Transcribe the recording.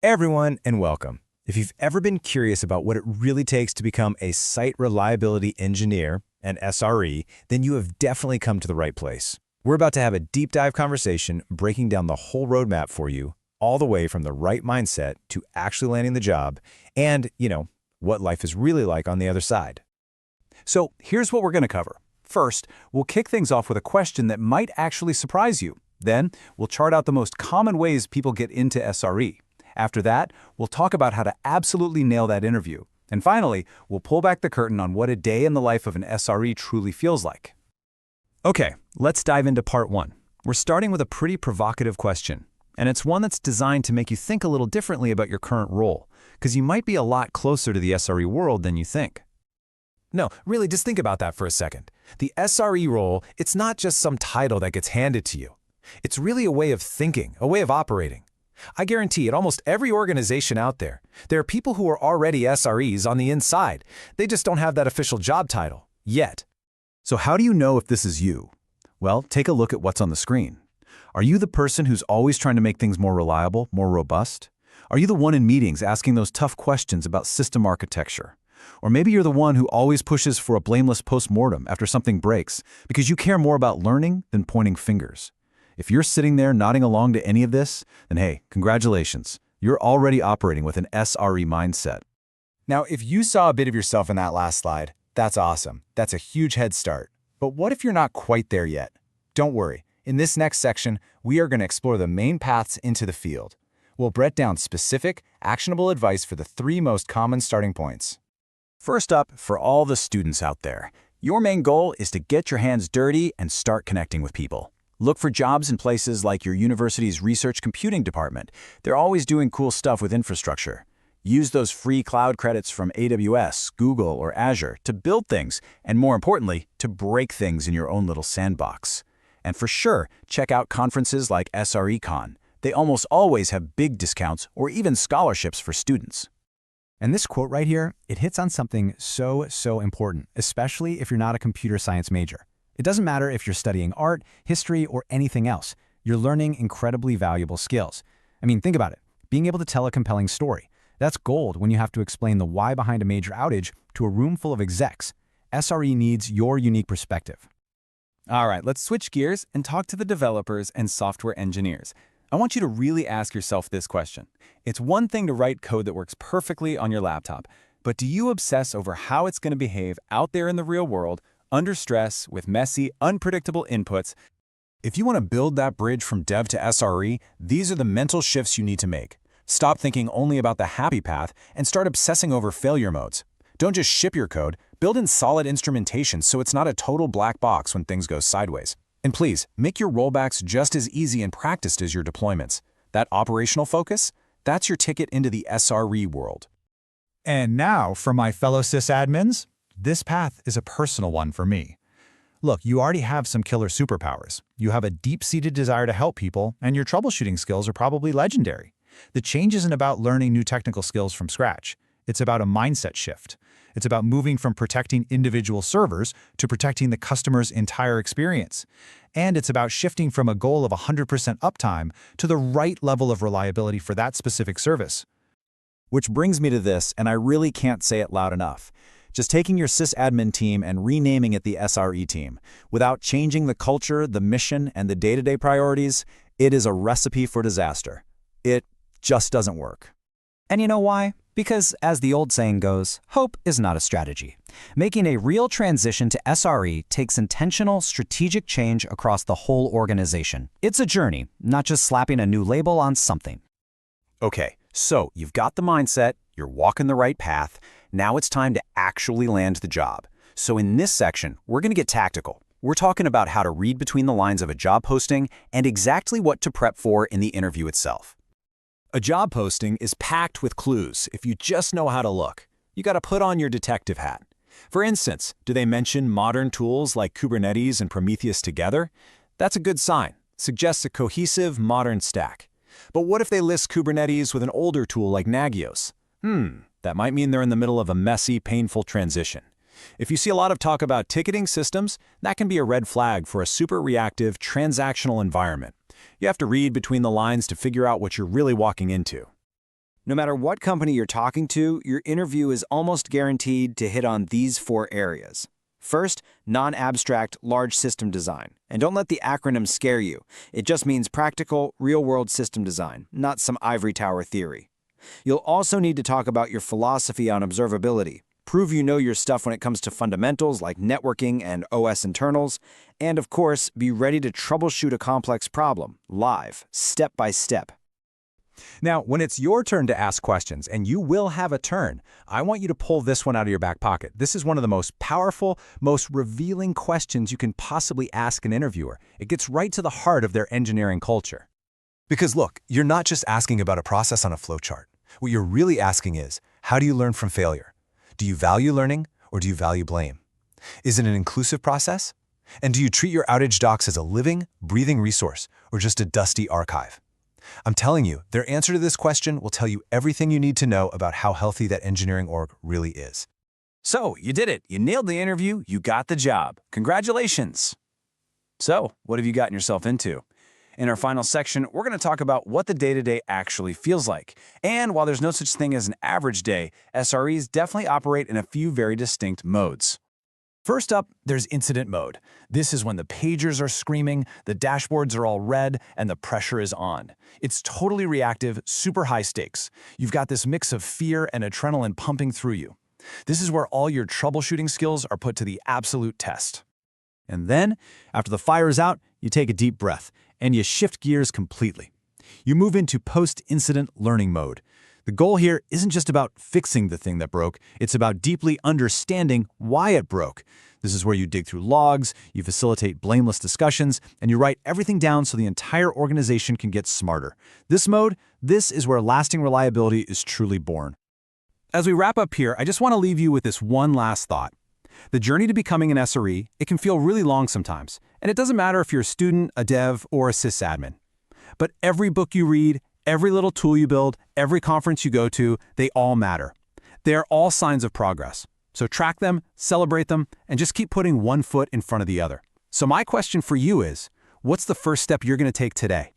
Hey everyone, and welcome. If you've ever been curious about what it really takes to become a site reliability engineer, an SRE, then you have definitely come to the right place. We're about to have a deep dive conversation breaking down the whole roadmap for you, all the way from the right mindset to actually landing the job and, what life is really like on the other side. So here's what we're going to cover. First, we'll kick things off with a question that might actually surprise you. Then, we'll chart out the most common ways people get into SRE. After that, we'll talk about how to absolutely nail that interview. And finally, we'll pull back the curtain on what a day in the life of an SRE truly feels like. Okay, let's dive into part one. We're starting with a pretty provocative question, and it's one that's designed to make you think a little differently about your current role, because you might be a lot closer to the SRE world than you think. No, really, just think about that for a second. The SRE role, it's not just some title that gets handed to you. It's really a way of thinking, a way of operating. I guarantee at almost every organization out there, there are people who are already SREs on the inside. They just don't have that official job title, yet. So how do you know if this is you? Well, take a look at what's on the screen. Are you the person who's always trying to make things more reliable, more robust? Are you the one in meetings asking those tough questions about system architecture? Or maybe you're the one who always pushes for a blameless postmortem after something breaks because you care more about learning than pointing fingers. If you're sitting there nodding along to any of this, then hey, congratulations. You're already operating with an SRE mindset. Now, if you saw a bit of yourself in that last slide, that's awesome. That's a huge head start. But what if you're not quite there yet? Don't worry. In this next section, we are going to explore the main paths into the field. We'll break down specific, actionable advice for the 3 most common starting points. First up, for all the students out there, your main goal is to get your hands dirty and start connecting with people. Look for jobs in places like your university's research computing department. They're always doing cool stuff with infrastructure. Use those free cloud credits from AWS, Google, or Azure to build things, and more importantly, to break things in your own little sandbox. And for sure, check out conferences like SRECon. They almost always have big discounts or even scholarships for students. And this quote right here, it hits on something so important, especially if you're not a computer science major. It doesn't matter if you're studying art, history, or anything else. You're learning incredibly valuable skills. I mean, think about it. Being able to tell a compelling story. That's gold when you have to explain the why behind a major outage to a room full of execs. SRE needs your unique perspective. All right, let's switch gears and talk to the developers and software engineers. I want you to really ask yourself this question. It's one thing to write code that works perfectly on your laptop, but do you obsess over how it's going to behave out there in the real world, under stress, with messy, unpredictable inputs? If you want to build that bridge from dev to SRE, these are the mental shifts you need to make. Stop thinking only about the happy path and start obsessing over failure modes. Don't just ship your code, build in solid instrumentation so it's not a total black box when things go sideways. And please, make your rollbacks just as easy and practiced as your deployments. That operational focus, that's your ticket into the SRE world. And now, for my fellow sysadmins, this path is a personal one for me. Look, you already have some killer superpowers. You have a deep-seated desire to help people, and your troubleshooting skills are probably legendary. The change isn't about learning new technical skills from scratch. It's about a mindset shift. It's about moving from protecting individual servers to protecting the customer's entire experience. And it's about shifting from a goal of 100% uptime to the right level of reliability for that specific service. Which brings me to this, and I really can't say it loud enough. Just taking your sysadmin team and renaming it the SRE team, without changing the culture, the mission, and the day-to-day priorities, it is a recipe for disaster. It just doesn't work. And you know why? Because, as the old saying goes, hope is not a strategy. Making a real transition to SRE takes intentional, strategic change across the whole organization. It's a journey, not just slapping a new label on something. Okay, so you've got the mindset, you're walking the right path. Now it's time to actually land the job. So in this section, we're going to get tactical. We're talking about how to read between the lines of a job posting and exactly what to prep for in the interview itself. A job posting is packed with clues if you just know how to look. You got to put on your detective hat. For instance, do they mention modern tools like Kubernetes and Prometheus together? That's a good sign. Suggests a cohesive, modern stack. But what if they list Kubernetes with an older tool like Nagios? That might mean they're in the middle of a messy, painful transition. If you see a lot of talk about ticketing systems, that can be a red flag for a super reactive, transactional environment. You have to read between the lines to figure out what you're really walking into. No matter what company you're talking to, your interview is almost guaranteed to hit on these 4 areas. First, non-abstract, large system design. And don't let the acronym scare you. It just means practical, real-world system design, not some ivory tower theory. You'll also need to talk about your philosophy on observability. Prove you know your stuff when it comes to fundamentals like networking and OS internals. And of course, be ready to troubleshoot a complex problem, live, step by step. Now, when it's your turn to ask questions, and you will have a turn, I want you to pull this one out of your back pocket. This is one of the most powerful, most revealing questions you can possibly ask an interviewer. It gets right to the heart of their engineering culture. Because look, you're not just asking about a process on a flowchart. What you're really asking is, how do you learn from failure? Do you value learning, or do you value blame? Is it an inclusive process? And do you treat your outage docs as a living, breathing resource, or just a dusty archive? I'm telling you, their answer to this question will tell you everything you need to know about how healthy that engineering org really is. So, you did it. You nailed the interview. You got the job. Congratulations. So, what have you gotten yourself into? In our final section, we're going to talk about what the day-to-day actually feels like. And while there's no such thing as an average day, SREs definitely operate in a few very distinct modes. First up, there's incident mode. This is when the pagers are screaming, the dashboards are all red, and the pressure is on. It's totally reactive, super high stakes. You've got this mix of fear and adrenaline pumping through you. This is where all your troubleshooting skills are put to the absolute test. And then, after the fire is out, you take a deep breath, and you shift gears completely. You move into post-incident learning mode. The goal here isn't just about fixing the thing that broke, it's about deeply understanding why it broke. This is where you dig through logs, you facilitate blameless discussions, and you write everything down so the entire organization can get smarter. This is where lasting reliability is truly born. As we wrap up here, I just want to leave you with this one last thought. The journey to becoming an SRE, it can feel really long sometimes, and it doesn't matter if you're a student, a dev, or a sysadmin. But every book you read, every little tool you build, every conference you go to, they all matter. They are all signs of progress. So track them, celebrate them, and just keep putting one foot in front of the other. So my question for you is, what's the first step you're going to take today?